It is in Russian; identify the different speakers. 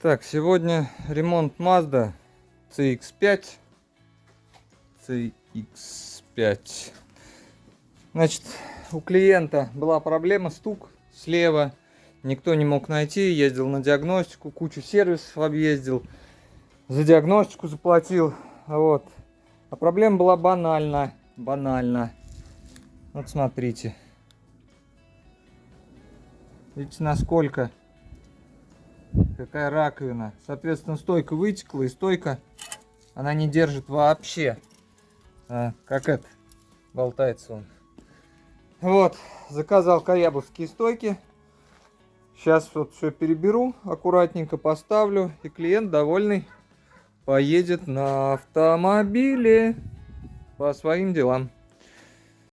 Speaker 1: Так, сегодня ремонт Mazda CX-5. CX-5. Значит, у клиента была проблема, стук слева. Никто не мог найти, ездил на диагностику, кучу сервисов объездил, за диагностику заплатил. Вот. А проблема была банальна. Вот смотрите. Видите, насколько, какая раковина. Соответственно, стойка вытекла, и стойка, она не держит вообще. Как это, болтается он. Вот, заказал каябовские стойки. Сейчас вот все переберу, аккуратненько поставлю, и клиент довольный поедет на автомобиле по своим делам.